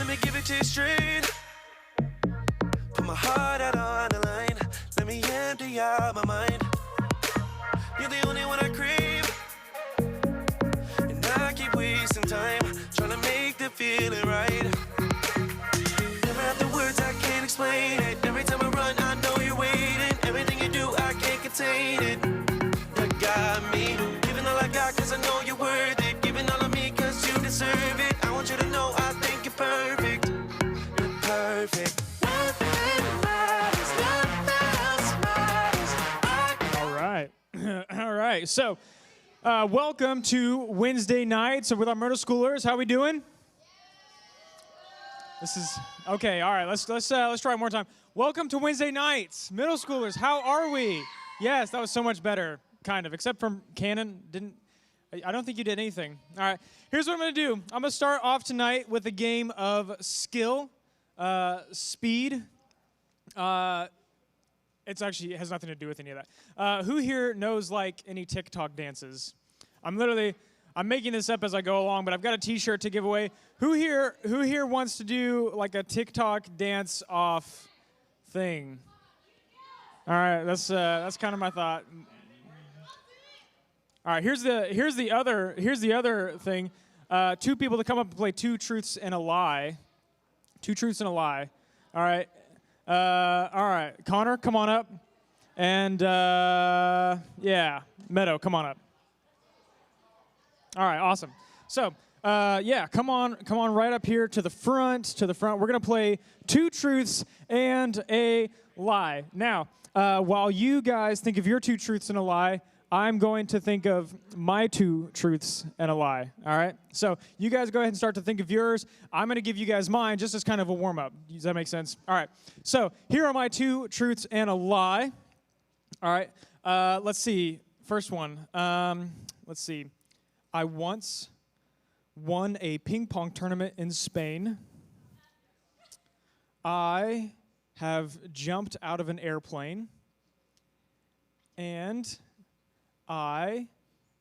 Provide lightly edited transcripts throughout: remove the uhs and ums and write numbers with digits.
Let me give it to you straight. Put my heart out on the line. Let me empty out my mind. You're the only one I crave. And I keep wasting time trying to make the feeling right. Never have the words, I can't explain it. Every time I run, I know you're waiting. Everything you do, I can't contain it. You got me, giving all I got cause I know you're worth it. Giving all of me cause you deserve it. I want you to know I think you're perfect. You're perfect. Nothing matters, nothing else matters. All right. All right. So, welcome to Wednesday night. So with our middle schoolers, how we doing? This is okay. All right. Let's try it one more time. Welcome to Wednesday nights, middle schoolers. How are we? Yes, that was so much better, kind of. Except from Cannon, I don't think you did anything. All right. Here's what I'm gonna do. I'm gonna start off tonight with a game of skill, speed. It has nothing to do with any of that. Who here knows like any TikTok dances? I'm making this up as I go along, but I've got a T-shirt to give away. Who here wants to do like a TikTok dance off thing? All right, that's kind of my thought. All right, here's the other thing. Two people to come up and play two truths and a lie. Two truths and a lie. All right. All right, Connor, come on up. And yeah, Meadow, come on up. All right, awesome. So, yeah, come on right up here to the front. We're gonna play two truths and a lie. Now, while you guys think of your two truths and a lie, I'm going to think of my two truths and a lie, all right? So you guys go ahead and start to think of yours. I'm going to give you guys mine just as kind of a warm-up. Does that make sense? All right. So here are my two truths and a lie. All right. Let's see. First one. Let's see. I once won a ping pong tournament in Spain. I have jumped out of an airplane. And I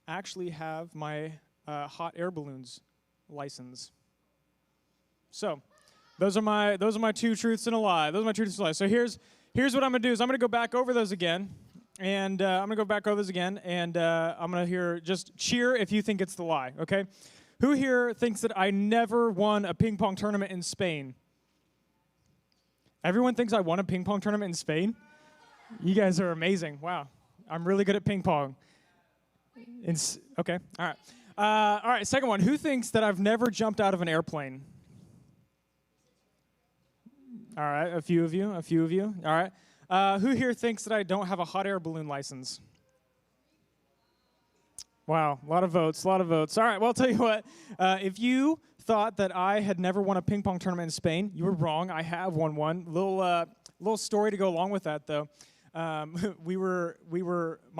actually have my hot air balloons license. So, those are my two truths and a lie. Those are my truths and a lie. So here's what I'm gonna do is I'm gonna go back over those again, and I'm gonna hear just cheer if you think it's the lie. Okay? Who here thinks that I never won a ping pong tournament in Spain? Everyone thinks I won a ping pong tournament in Spain. You guys are amazing. Wow, I'm really good at ping pong. Okay, all right. All right, second one. Who thinks that I've never jumped out of an airplane? All right, a few of you. All right. Who here thinks that I don't have a hot air balloon license? Wow, a lot of votes. All right, well, I'll tell you what. If you thought that I had never won a ping pong tournament in Spain, you were wrong. I have won one. Little story to go along with that, though. My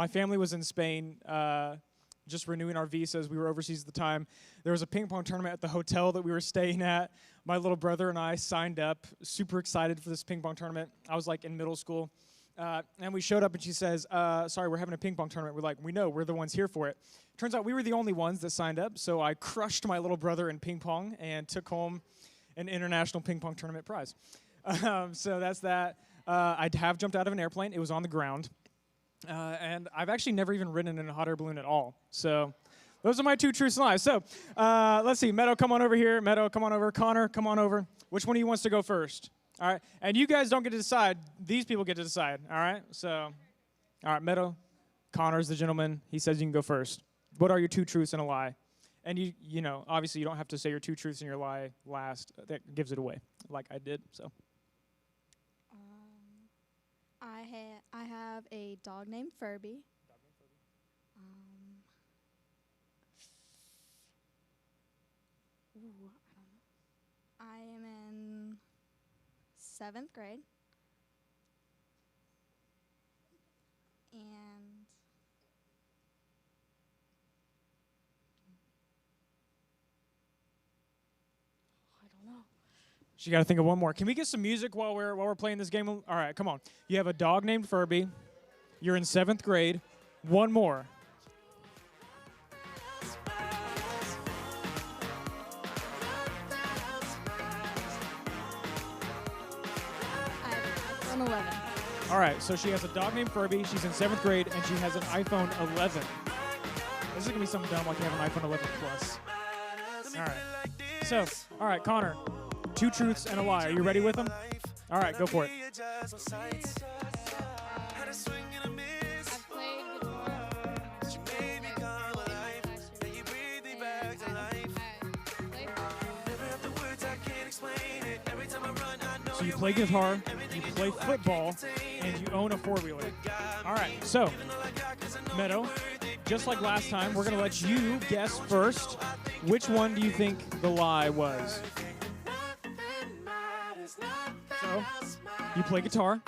family was in Spain, just renewing our visas. We were overseas at the time. There was a ping pong tournament at the hotel that we were staying at. My little brother and I signed up, super excited for this ping pong tournament. I was like in middle school. And we showed up and she says, sorry, we're having a ping pong tournament. We're like, we know, we're the ones here for it. Turns out we were the only ones that signed up. So I crushed my little brother in ping pong and took home an international ping pong tournament prize. So that's that. I have jumped out of an airplane. It was on the ground. And I've actually never even ridden in a hot air balloon at all. So those are my two truths and lies. So let's see. Meadow, come on over here. Meadow, come on over. Connor, come on over. Which one of you wants to go first? All right. And you guys don't get to decide. These people get to decide. All right. So, all right, Meadow. Connor's the gentleman. He says you can go first. What are your two truths and a lie? And you know, obviously you don't have to say your two truths and your lie last. That gives it away, like I did. So. I have a dog named Furby. I don't know. I am in 7th grade. And I don't know. You got to think of one more. Can we get some music while we're playing this game? All right, come on. You have a dog named Furby. You're in 7th grade. One more. iPhone 11. All right, so she has a dog named Furby. She's in 7th grade, and she has an iPhone 11. This is going to be something dumb like you have an iPhone 11 Plus. All right. So, all right, Connor, 2 truths and a lie. Are you ready with them? All right, go for it. I've played So you play guitar, you play football, and you own a 4-wheeler. All right, so, Meadow, just like last time, we're going to let you guess first. Which one do you think the lie was? So, you play guitar,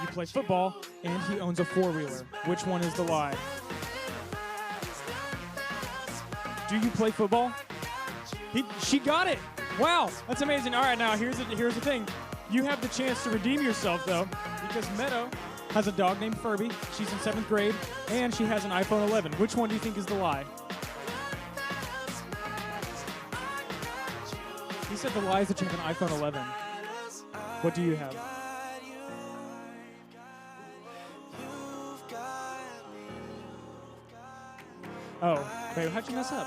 you play football, and he owns a 4-wheeler. Which one is the lie? Do you play football? She got it. Wow, that's amazing. All right, now here's the thing. You have the chance to redeem yourself, though, because Meadow has a dog named Furby. She's in 7th grade, and she has an iPhone 11. Which one do you think is the lie? He said the lie is that you have an iPhone 11. What do you have? Oh, wait, how'd you mess up?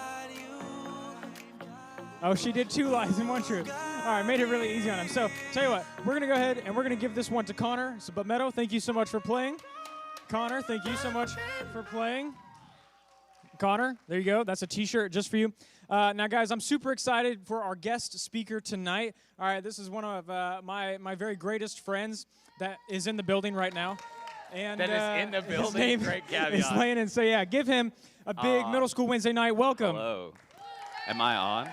Oh, she did 2 lies and 1 truth. All right, made it really easy on him. So, tell you what, we're going to go ahead and we're going to give this one to Connor. So, but Meadow, thank you so much for playing. Connor, thank you so much for playing. Connor, there you go. That's a T-shirt just for you. Now, guys, I'm super excited for our guest speaker tonight. All right, this is one of my very greatest friends that is in the building right now. And That is in the building. His name Great is caveat. Landon. So, yeah, give him a big Middle School Wednesday night welcome. Hello. Am I on?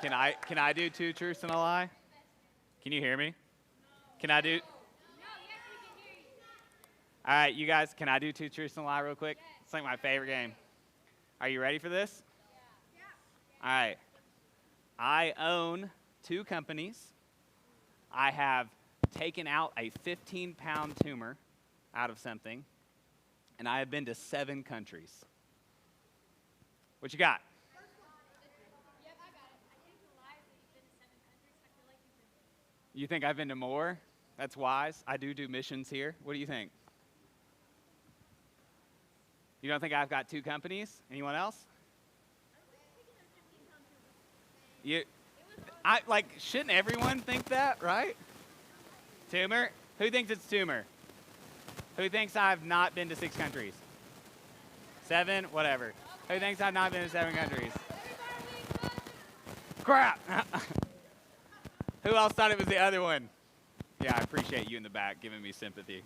Can I do 2 truths and a lie? Can you hear me? Can I do? All right, you guys, can I do 2 truths and a lie real quick? It's like my favorite game. Are you ready for this? All right. I own 2 companies. I have taken out a 15-pound tumor out of something, and I have been to 7 countries. What you got? You think I've been to more? That's wise. I do missions here. What do you think? You don't think I've got 2 companies? Anyone else? Shouldn't everyone think that, right? Tumor? Who thinks it's tumor? Who thinks I've not been to 6 countries? 7? Whatever. Who thinks I've not been to 7 countries? Crap! Who else thought it was the other one? Yeah, I appreciate you in the back giving me sympathy.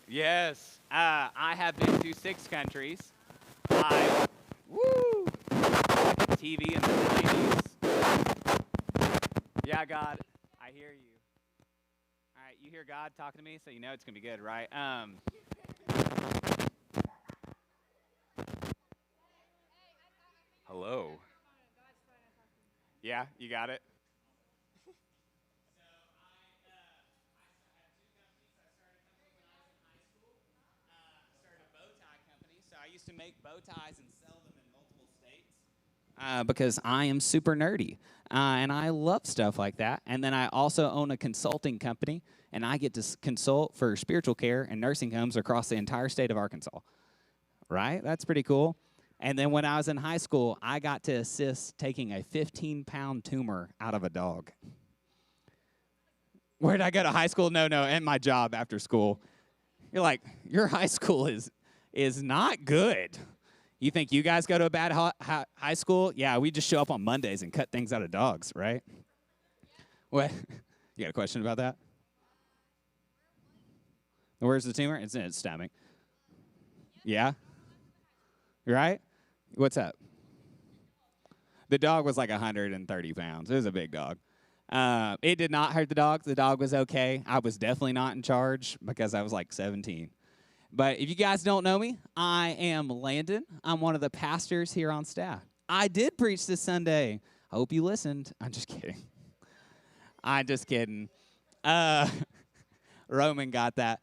Yes. I have been to 6 countries. TV and the ladies. Yeah, God, I hear you. All right, you hear God talking to me, so you know it's going to be good, right? Hello. Yeah, you got it? I used to make bow ties and sell them in multiple states because I am super nerdy and I love stuff like that. And then I also own a consulting company, and I get to consult for spiritual care and nursing homes across the entire state of Arkansas. Right? That's pretty cool. And then when I was in high school, I got to assist taking a 15-pound tumor out of a dog. Where did I go to high school? No, and my job after school. You're like, your high school is not good. You think you guys go to a bad high school? Yeah, we just show up on Mondays and cut things out of dogs, right? What? You got a question about that? Where's the tumor? It's in its stomach. Yeah? Right? What's up? The dog was like 130 pounds. It was a big dog. It did not hurt the dog. The dog was okay. I was definitely not in charge because I was like 17. But if you guys don't know me, I am Landon. I'm one of the pastors here on staff. I did preach this Sunday. I hope you listened. I'm just kidding. I'm just kidding. Roman got that.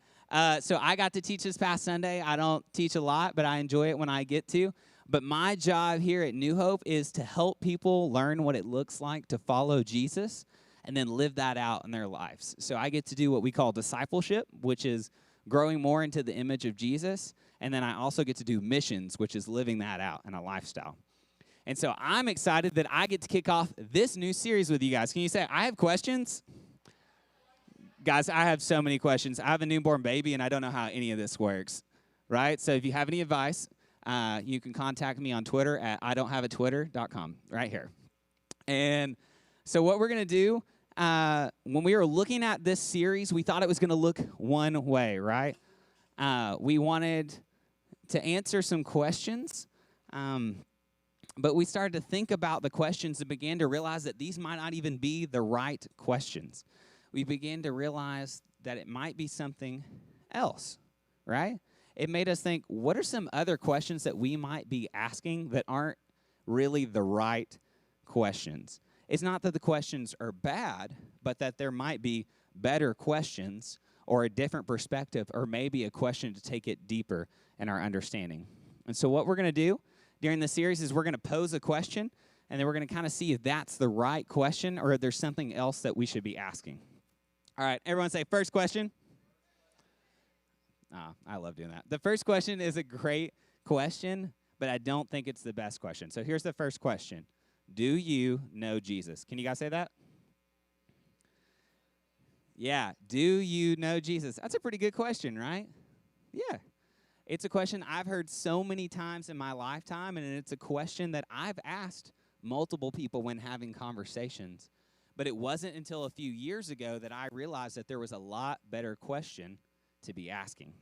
So I got to teach this past Sunday. I don't teach a lot, but I enjoy it when I get to. But my job here at New Hope is to help people learn what it looks like to follow Jesus and then live that out in their lives. So I get to do what we call discipleship, which is growing more into the image of Jesus. And then I also get to do missions, which is living that out in a lifestyle. And so I'm excited that I get to kick off this new series with you guys. Can you say, I have questions? Guys, I have so many questions. I have a newborn baby, and I don't know how any of this works, right? So if you have any advice, you can contact me on Twitter at idon'thaveatwitter.com, right here. And so what we're going to do, when we were looking at this series, we thought it was going to look one way, right? We wanted to answer some questions, but we started to think about the questions and began to realize that these might not even be the right questions. We began to realize that it might be something else, right? It made us think, what are some other questions that we might be asking that aren't really the right questions? It's not that the questions are bad, but that there might be better questions or a different perspective or maybe a question to take it deeper in our understanding. And so what we're going to do during the series is we're going to pose a question, and then we're going to kind of see if that's the right question or if there's something else that we should be asking. All right, everyone say first question. I love doing that. The first question is a great question, but I don't think it's the best question. So here's the first question. Do you know Jesus? Can you guys say that? Yeah, do you know Jesus? That's a pretty good question, right? Yeah. It's a question I've heard so many times in my lifetime, and it's a question that I've asked multiple people when having conversations. But it wasn't until a few years ago that I realized that there was a lot better question to be asking.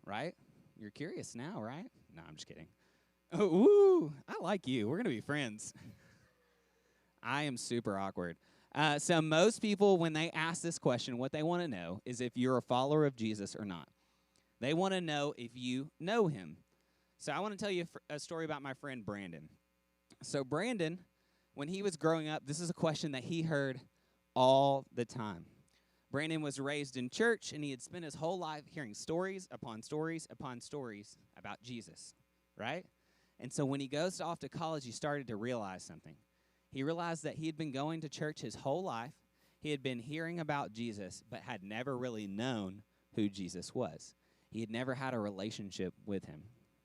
Right? You're curious now, right? No, I'm just kidding. Oh, ooh, I like you. We're going to be friends. I am super awkward. So most people, when they ask this question, what they want to know is if you're a follower of Jesus or not. They want to know if you know him. So I want to tell you a story about my friend Brandon. So Brandon, when he was growing up, this is a question that he heard all the time. Brandon was raised in church, and he had spent his whole life hearing stories upon stories upon stories about Jesus, right? And so when he goes off to college, he started to realize something. He realized that he had been going to church his whole life. He had been hearing about Jesus, but had never really known who Jesus was. He had never had a relationship with him.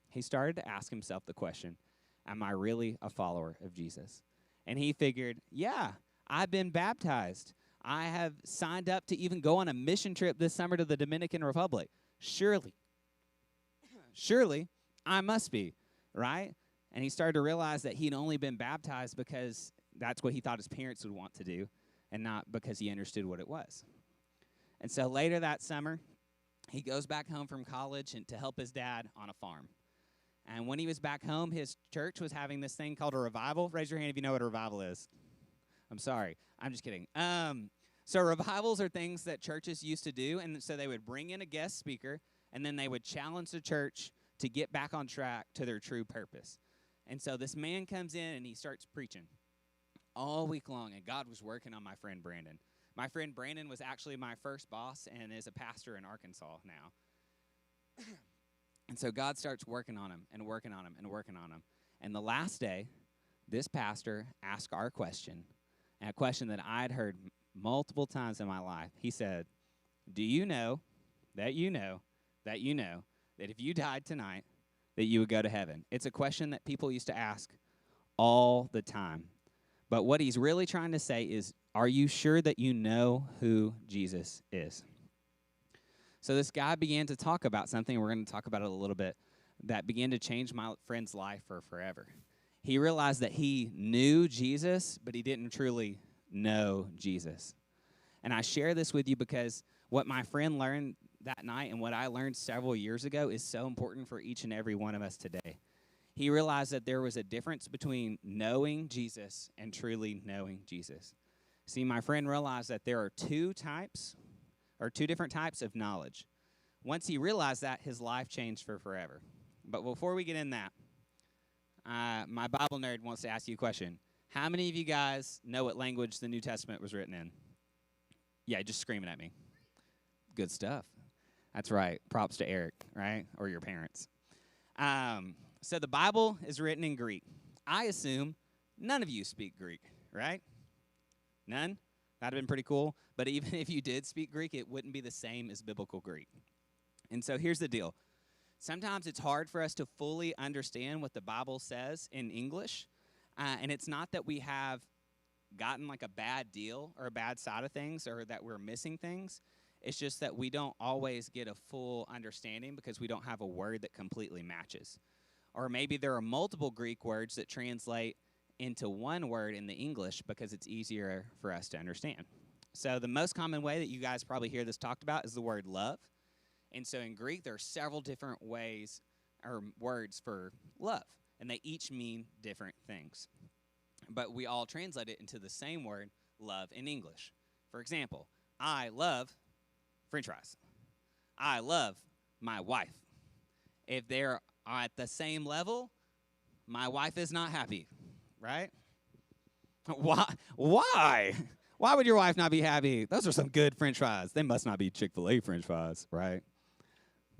He started to ask himself the question, am I really a follower of Jesus? And he figured, yeah, I've been baptized. I have signed up to even go on a mission trip this summer to the Dominican Republic. Surely, I must be, right? And he started to realize that he'd only been baptized because that's what he thought his parents would want to do and not because he understood what it was. And so later that summer, he goes back home from college and to help his dad on a farm. And when he was back home, his church was having this thing called a revival. Raise your hand if you know what a revival is. I'm sorry. I'm just kidding. So revivals are things that churches used to do, and so they would bring in a guest speaker, and then they would challenge the church to get back on track to their true purpose. And so this man comes in, and he starts preaching all week long, and God was working on my friend Brandon. My friend Brandon was actually my first boss and is a pastor in Arkansas now. And so God starts working on him and working on him and working on him. And the last day, this pastor asked our question, and a question that I'd heard multiple times in my life. He said, do you know that if you died tonight, that you would go to heaven? It's a question that people used to ask all the time. But what he's really trying to say is, are you sure that you know who Jesus is? So this guy began to talk about something, we're going to talk about it a little bit, that began to change my friend's life for forever. He realized that he knew Jesus, but he didn't truly know Jesus. And I share this with you because what my friend learned that night and what I learned several years ago is so important for each and every one of us today. He realized that there was a difference between knowing Jesus and truly knowing Jesus. See, my friend realized that there are two different types of knowledge. Once he realized that, his life changed for forever. But before we get in that, my Bible nerd wants to ask you a question. How many of you guys know what language the New Testament was written in? Yeah, just screaming at me. Good stuff. That's right. Props to Eric, right? Or your parents. So the Bible is written in Greek. I assume none of you speak Greek, right? None? That'd have been pretty cool. But even if you did speak Greek, it wouldn't be the same as biblical Greek. And so here's the deal. Sometimes it's hard for us to fully understand what the Bible says in English. And it's not that we have gotten like a bad deal or a bad side of things or that we're missing things. It's just that we don't always get a full understanding because we don't have a word that completely matches. Or maybe there are multiple Greek words that translate into one word in the English because it's easier for us to understand. So the most common way that you guys probably hear this talked about is the word love. And so in Greek, there are several different ways or words for love, and they each mean different things. But we all translate it into the same word, love, in English. For example, I love French fries. I love my wife. If they're at the same level, my wife is not happy, right? Why? Why would your wife not be happy? Those are some good French fries. They must not be Chick-fil-A French fries, right?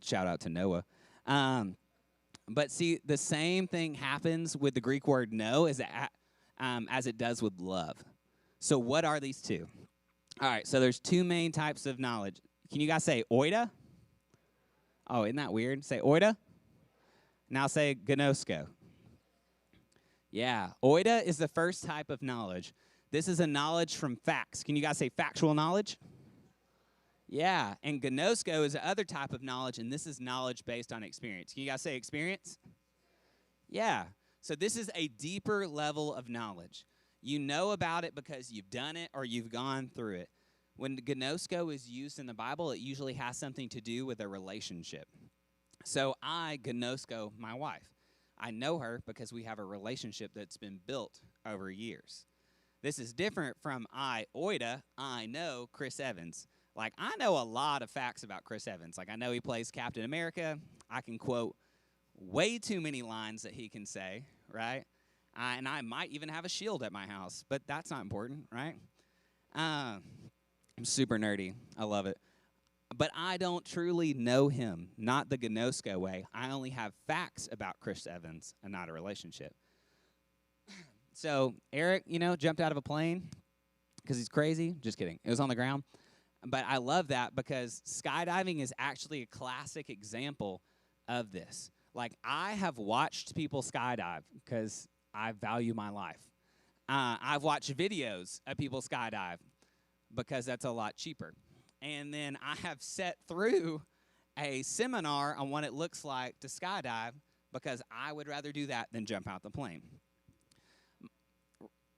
Shout out to Noah. But see, the same thing happens with the Greek word no as it does with love. So what are these two? All right, so there's two main types of knowledge. Can you guys say oida? Oh, isn't that weird? Say oida. Now say gnosko. Yeah, oida is the first type of knowledge. This is a knowledge from facts. Can you guys say factual knowledge? Yeah, and gnosko is the other type of knowledge, and this is knowledge based on experience. Can you guys say experience? Yeah, so this is a deeper level of knowledge. You know about it because you've done it or you've gone through it. When gnosko is used in the Bible, it usually has something to do with a relationship. So I gnosko my wife. I know her because we have a relationship that's been built over years. This is different from I know Chris Evans. Like, I know a lot of facts about Chris Evans. Like, I know he plays Captain America. I can quote way too many lines that he can say, right? And I might even have a shield at my house, but that's not important, right? I'm super nerdy. I love it. But I don't truly know him, not the gnosko way. I only have facts about Chris Evans and not a relationship. So Eric, jumped out of a plane because he's crazy. Just kidding. It was on the ground. But I love that because skydiving is actually a classic example of this. Like, I have watched people skydive because I value my life. I've watched videos of people skydive because that's a lot cheaper. And then I have sat through a seminar on what it looks like to skydive because I would rather do that than jump out the plane.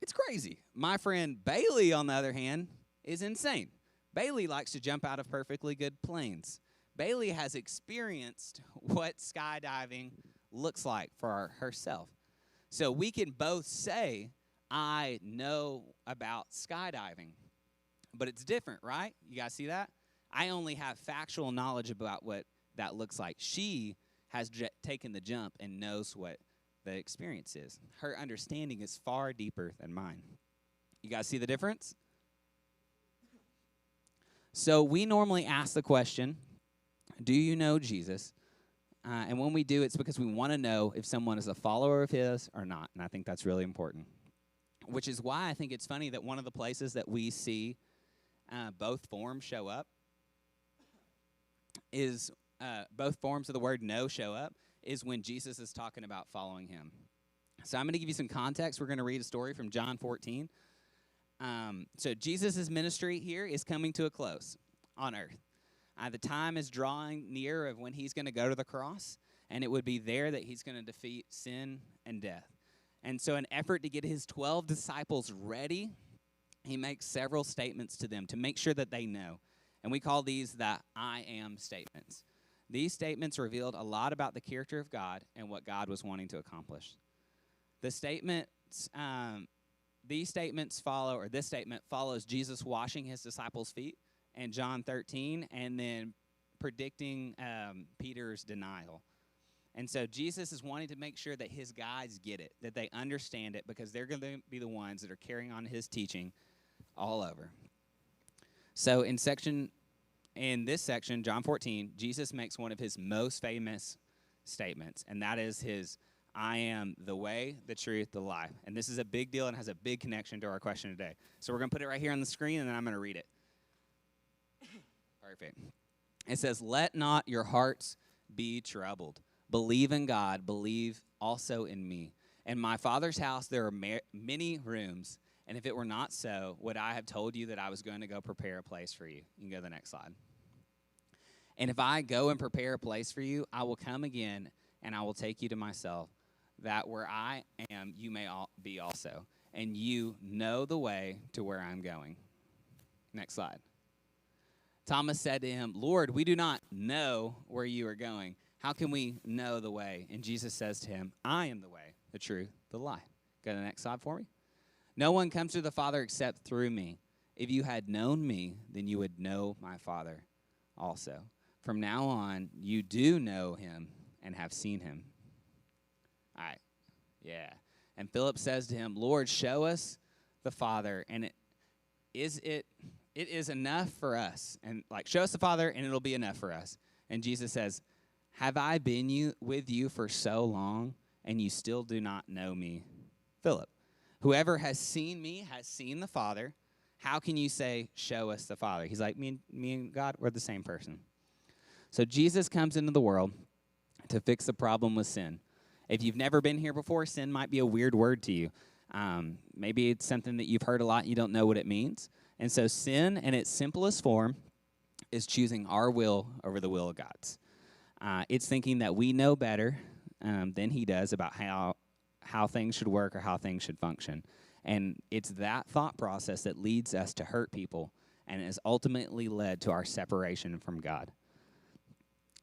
It's crazy. My friend Bailey, on the other hand, is insane. Bailey likes to jump out of perfectly good planes. Bailey has experienced what skydiving looks like for herself. So we can both say, I know about skydiving. But it's different, right? You guys see that? I only have factual knowledge about what that looks like. She has taken the jump and knows what the experience is. Her understanding is far deeper than mine. You guys see the difference? So we normally ask the question, do you know Jesus? And when we do, it's because we want to know if someone is a follower of his or not. And I think that's really important. Which is why I think it's funny that one of the places that we see both forms show up is both forms of the word no show up is when Jesus is talking about following him. So I'm going to give you some context. We're going to read a story from John 14. So Jesus' ministry here is coming to a close on earth. The time is drawing near of when he's going to go to the cross, and it would be there that he's going to defeat sin and death. And so in an effort to get his 12 disciples ready, he makes several statements to them to make sure that they know. And we call these the I am statements. These statements revealed a lot about the character of God and what God was wanting to accomplish. These statement follows Jesus washing his disciples' feet in John 13 and then predicting Peter's denial. And so Jesus is wanting to make sure that his guys get it, that they understand it, because they're going to be the ones that are carrying on his teaching all over. So in this section, John 14, Jesus makes one of his most famous statements, and that is his I am the way, the truth, the life. And this is a big deal and has a big connection to our question today. So we're going to put it right here on the screen, and then I'm going to read it. Perfect. It says, let not your hearts be troubled. Believe in God. Believe also in me. In my Father's house there are many rooms, and if it were not so, would I have told you that I was going to go prepare a place for you? You can go to the next slide. And if I go and prepare a place for you, I will come again, and I will take you to myself, that where I am, you may be also, and you know the way to where I'm going. Next slide. Thomas said to him, Lord, we do not know where you are going. How can we know the way? And Jesus says to him, I am the way, the truth, the life. Go to the next slide for me. No one comes to the Father except through me. If you had known me, then you would know my Father also. From now on, you do know him and have seen him. All right. Yeah. And Philip says to him, Lord, show us the Father, and it is enough for us. And show us the Father, and it'll be enough for us. And Jesus says, have I been with you for so long, and you still do not know me? Philip, whoever has seen me has seen the Father. How can you say, show us the Father? He's like, me and God, we're the same person. So Jesus comes into the world to fix the problem with sin. If you've never been here before, sin might be a weird word to you. Maybe it's something that you've heard a lot and you don't know what it means. And so sin, in its simplest form, is choosing our will over the will of God's. It's thinking that we know better than he does about how things should work or how things should function. And it's that thought process that leads us to hurt people and has ultimately led to our separation from God.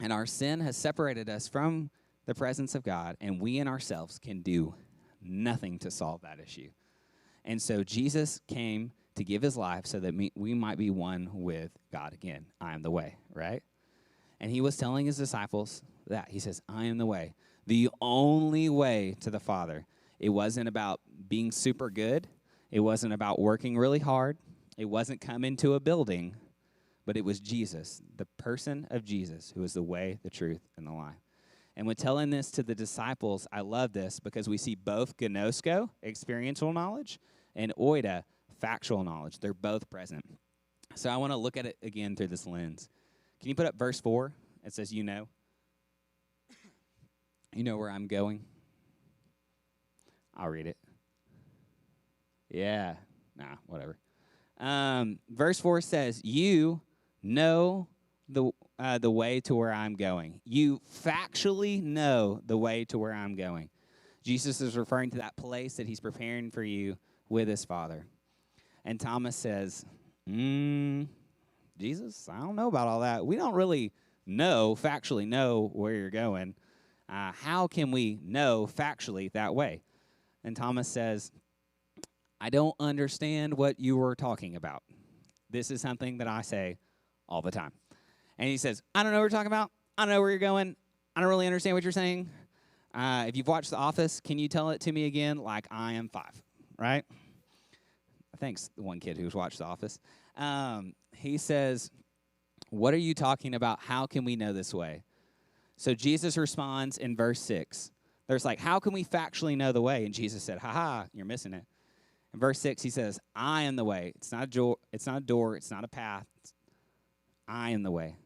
And our sin has separated us from the presence of God, and we in ourselves can do nothing to solve that issue. And so Jesus came to give his life so that we might be one with God again. I am the way, right? And he was telling his disciples that. He says, I am the way, the only way to the Father. It wasn't about being super good. It wasn't about working really hard. It wasn't coming to a building, but it was Jesus, the person of Jesus, who is the way, the truth, and the life. And when telling this to the disciples, I love this because we see both gnosko, experiential knowledge, and oida, factual knowledge. They're both present. So I want to look at it again through this lens. Can you put up verse 4? It says, you know. You know where I'm going? I'll read it. Yeah. Nah, whatever. Verse 4 says, you know the way to where I'm going. You factually know the way to where I'm going. Jesus is referring to that place that he's preparing for you with his Father. And Thomas says, Jesus, I don't know about all that. We don't really factually know where you're going. How can we know factually that way? And Thomas says, I don't understand what you were talking about. This is something that I say all the time. And he says, I don't know what you're talking about. I don't know where you're going. I don't really understand what you're saying. If you've watched The Office, can you tell it to me again like I am 5, right? Thanks, the one kid who's watched The Office. He says, what are you talking about? How can we know this way? So Jesus responds in verse 6. There's how can we factually know the way? And Jesus said, you're missing it. In verse 6, he says, I am the way. It's not a door. It's not a path. I am the way.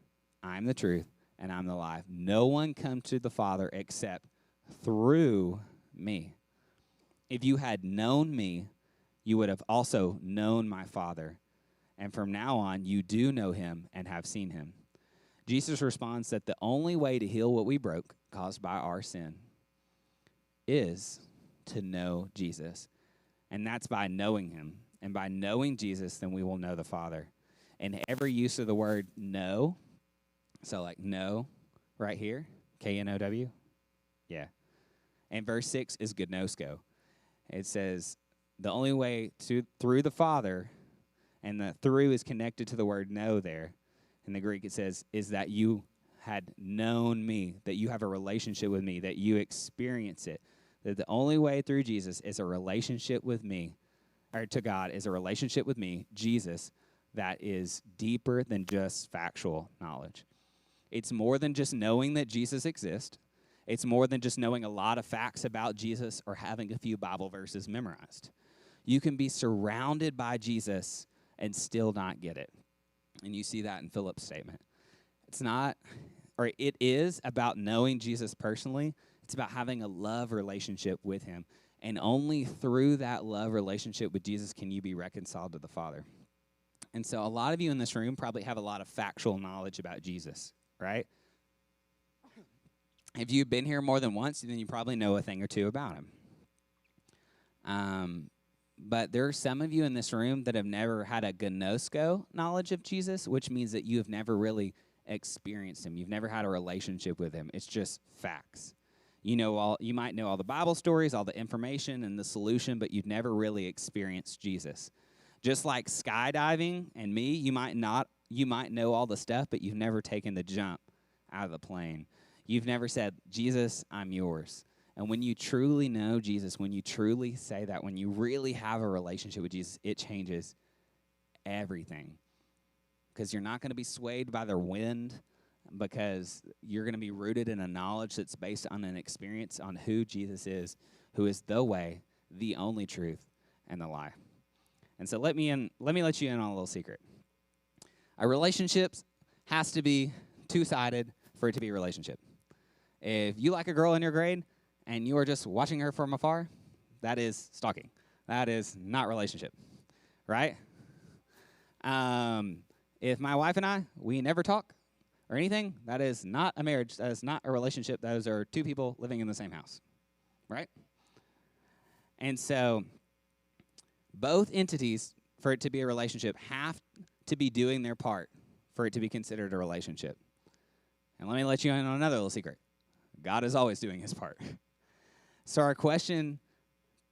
I am the truth, and I'm the life. No one comes to the Father except through me. If you had known me, you would have also known my Father. And from now on, you do know him and have seen him. Jesus responds that the only way to heal what we broke, caused by our sin, is to know Jesus. And that's by knowing him. And by knowing Jesus, then we will know the Father. And every use of the word know, so know right here, K-N-O-W, yeah. And verse 6 is gnosko. It says the only way through the Father, and the through is connected to the word know there. In the Greek it says, is that you had known me, that you have a relationship with me, that you experience it. That the only way through Jesus is a relationship with me, or to God, is a relationship with me, Jesus, that is deeper than just factual knowledge. It's more than just knowing that Jesus exists. It's more than just knowing a lot of facts about Jesus or having a few Bible verses memorized. You can be surrounded by Jesus and still not get it. And you see that in Philip's statement. It is about knowing Jesus personally. It's about having a love relationship with him. And only through that love relationship with Jesus can you be reconciled to the Father. And so a lot of you in this room probably have a lot of factual knowledge about Jesus, right? If you've been here more than once, then you probably know a thing or two about him. But there are some of you in this room that have never had a gnosko knowledge of Jesus, which means that you have never really experienced him. You've never had a relationship with him. It's just facts. You might know all the Bible stories, all the information and the solution, but you've never really experienced Jesus. Just like skydiving and me, you might know all the stuff, but you've never taken the jump out of the plane. You've never said, Jesus, I'm yours. And when you truly know Jesus, when you truly say that, when you really have a relationship with Jesus, it changes everything. Because you're not going to be swayed by the wind, because you're going to be rooted in a knowledge that's based on an experience on who Jesus is, who is the way, the only truth, and the life. And so let me let you in on a little secret. A relationship has to be two-sided for it to be a relationship. If you like a girl in your grade and you are just watching her from afar, that is stalking. That is not relationship, right? If my wife and I, we never talk or anything, that is not a marriage. That is not a relationship. Those are two people living in the same house, right? And so both entities, for it to be a relationship, have to be doing their part for it to be considered a relationship. And let me let you in on another little secret. God is always doing his part. So our question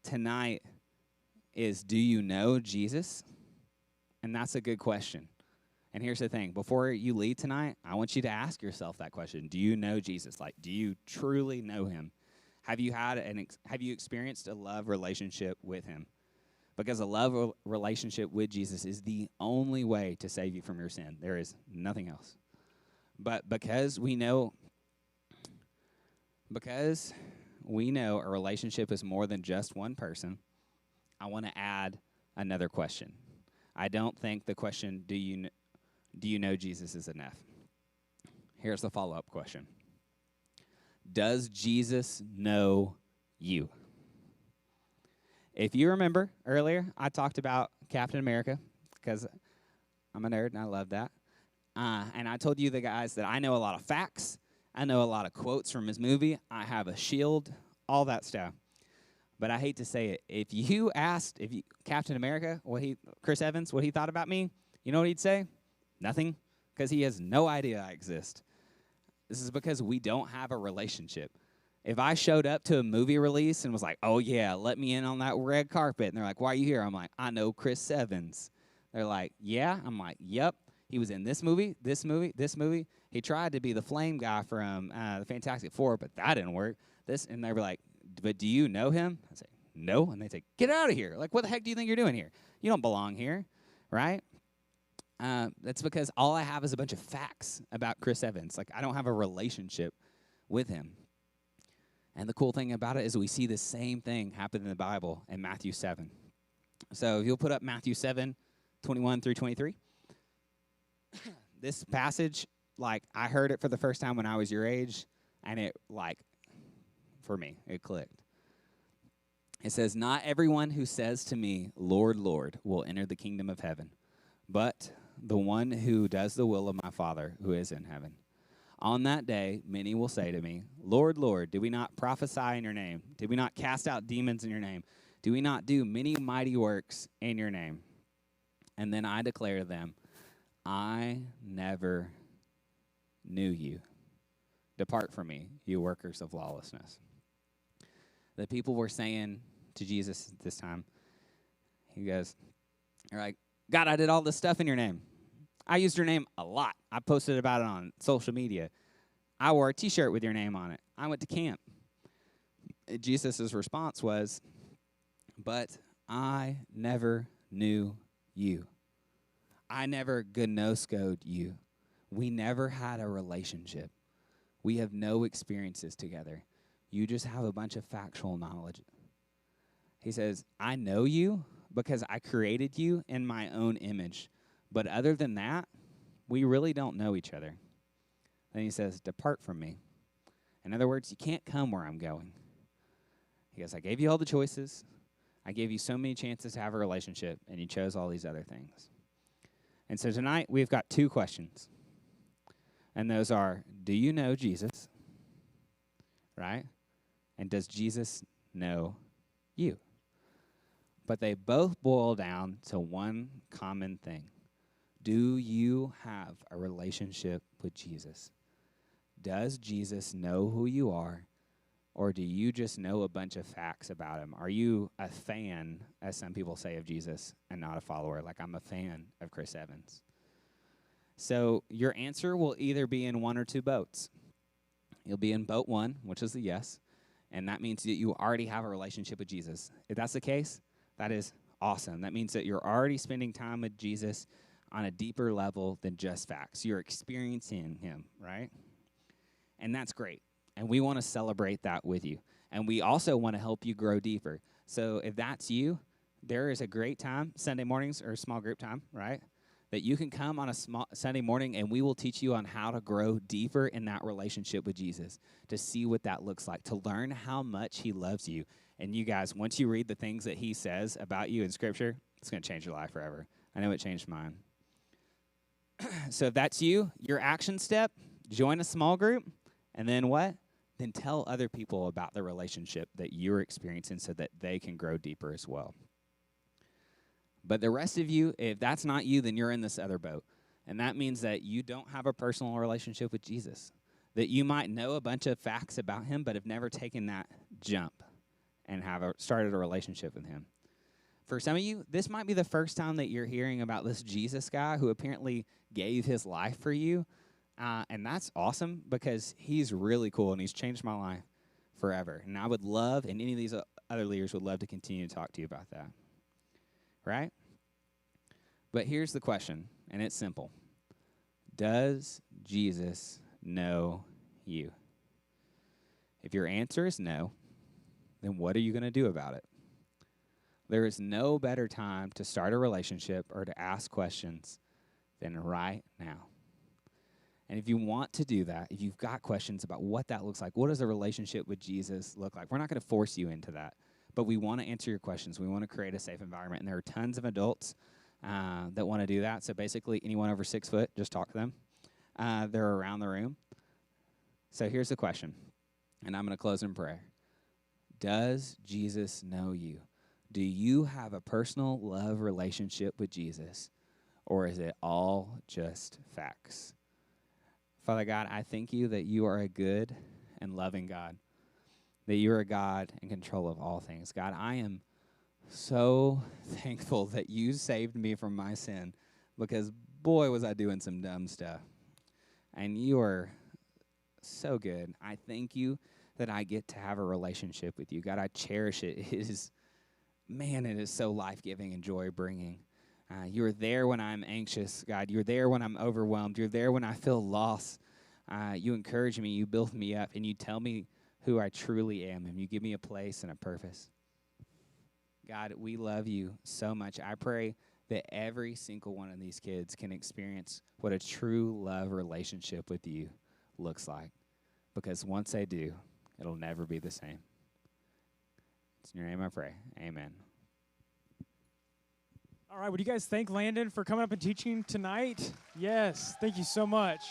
tonight is, do you know Jesus? And that's a good question. And here's the thing. Before you leave tonight, I want you to ask yourself that question. Do you know Jesus? Like, do you truly know him? Have you experienced a love relationship with him? Because a love relationship with Jesus is the only way to save you from your sin. There is nothing else. But because we know a relationship is more than just one person, I want to add another question. I don't think the question, do you know Jesus, is enough. Here's the follow-up question. Does Jesus know you? If you remember earlier, I talked about Captain America because I'm a nerd and I love that. And I told you the guys that I know a lot of facts. I know a lot of quotes from his movie. I have a shield, all that stuff. But I hate to say it. If you asked Captain America, Chris Evans, what he thought about me, you know what he'd say? Nothing, because he has no idea I exist. This is because we don't have a relationship. If I showed up to a movie release and was like, oh, yeah, let me in on that red carpet, and they're like, why are you here? I'm like, I know Chris Evans. They're like, yeah? I'm like, yep. He was in this movie, this movie, this movie. He tried to be the flame guy from the Fantastic Four, but that didn't work. And they were like, but do you know him? I say, no. And they say, get out of here. Like, what the heck do you think you're doing here? You don't belong here, right? That's because all I have is a bunch of facts about Chris Evans. Like, I don't have a relationship with him. And the cool thing about it is we see the same thing happen in the Bible in Matthew 7. So if you'll put up Matthew 7, 21 through 23. This passage, like, I heard it for the first time when I was your age, and it, like, for me, it clicked. It says, not everyone who says to me, Lord, Lord, will enter the kingdom of heaven, but the one who does the will of my Father who is in heaven. On that day, many will say to me, Lord, Lord, did we not prophesy in your name? Did we not cast out demons in your name? Do we not do many mighty works in your name? And then I declare to them, I never knew you. Depart from me, you workers of lawlessness. The people were saying to Jesus this time, he goes, they're like, God, I did all this stuff in your name. I used your name a lot. I posted about it on social media. I wore a T-shirt with your name on it. I went to camp. Jesus' response was, but I never knew you. I never gnoskoed you. We never had a relationship. We have no experiences together. You just have a bunch of factual knowledge. He says, I know you because I created you in my own image. But other than that, we really don't know each other. Then he says, depart from me. In other words, you can't come where I'm going. He goes, I gave you all the choices. I gave you so many chances to have a relationship, and you chose all these other things. And so tonight, we've got 2 questions. And those are, do you know Jesus? Right? And does Jesus know you? But they both boil down to one common thing. Do you have a relationship with Jesus? Does Jesus know who you are, or do you just know a bunch of facts about him? Are you a fan, as some people say, of Jesus and not a follower? Like I'm a fan of Chris Evans. So your answer will either be in one or 2 boats. You'll be in boat 1, which is the yes, and that means that you already have a relationship with Jesus. If that's the case, that is awesome. That means that you're already spending time with Jesus on a deeper level than just facts. You're experiencing him, right? And that's great. And we want to celebrate that with you. And we also want to help you grow deeper. So if that's you, there is a great time, Sunday mornings or small group time, right? That you can come on a small Sunday morning and we will teach you on how to grow deeper in that relationship with Jesus, to see what that looks like, to learn how much he loves you. And you guys, once you read the things that he says about you in Scripture, it's going to change your life forever. I know it changed mine. So if that's you, your action step, join a small group, and then what? Then tell other people about the relationship that you're experiencing so that they can grow deeper as well. But the rest of you, if that's not you, then you're in this other boat. And that means that you don't have a personal relationship with Jesus. That you might know a bunch of facts about him, but have never taken that jump and started a relationship with him. For some of you, this might be the first time that you're hearing about this Jesus guy who apparently gave his life for you. And that's awesome because he's really cool and he's changed my life forever. And I would love, and any of these other leaders would love to continue to talk to you about that. Right? But here's the question, and it's simple. Does Jesus know you? If your answer is no, then what are you going to do about it? There is no better time to start a relationship or to ask questions than right now. And if you want to do that, if you've got questions about what that looks like, what does a relationship with Jesus look like? We're not going to force you into that, but we want to answer your questions. We want to create a safe environment, and there are tons of adults that want to do that. So basically, anyone over 6 foot, just talk to them. They're around the room. So here's the question, and I'm going to close in prayer. Does Jesus know you? Do you have a personal love relationship with Jesus, or is it all just facts? Father God, I thank you that you are a good and loving God, that you are a God in control of all things. God, I am so thankful that you saved me from my sin, because boy, was I doing some dumb stuff. And you are so good. I thank you that I get to have a relationship with you. God, I cherish it. It is so life-giving and joy-bringing. You're there when I'm anxious, God. You're there when I'm overwhelmed. You're there when I feel lost. You encourage me. You build me up, and you tell me who I truly am, and you give me a place and a purpose. God, we love you so much. I pray that every single one of these kids can experience what a true love relationship with you looks like, because once they do, it'll never be the same. It's in your name I pray. Amen. All right, would you guys thank Landon for coming up and teaching tonight? Yes, thank you so much.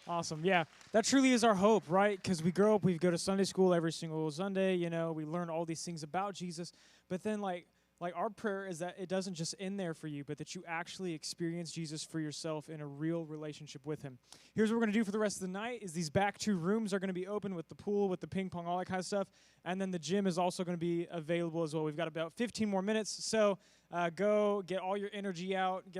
Awesome. Yeah, that truly is our hope, right? Because we grow up, we go to Sunday school every single Sunday, we learn all these things about Jesus. But then, like our prayer is that it doesn't just end there for you, but that you actually experience Jesus for yourself in a real relationship with him. Here's what we're going to do for the rest of the night is these back 2 rooms are going to be open with the pool, with the ping pong, all that kind of stuff. And then the gym is also going to be available as well. We've got about 15 more minutes. So go get all your energy out, get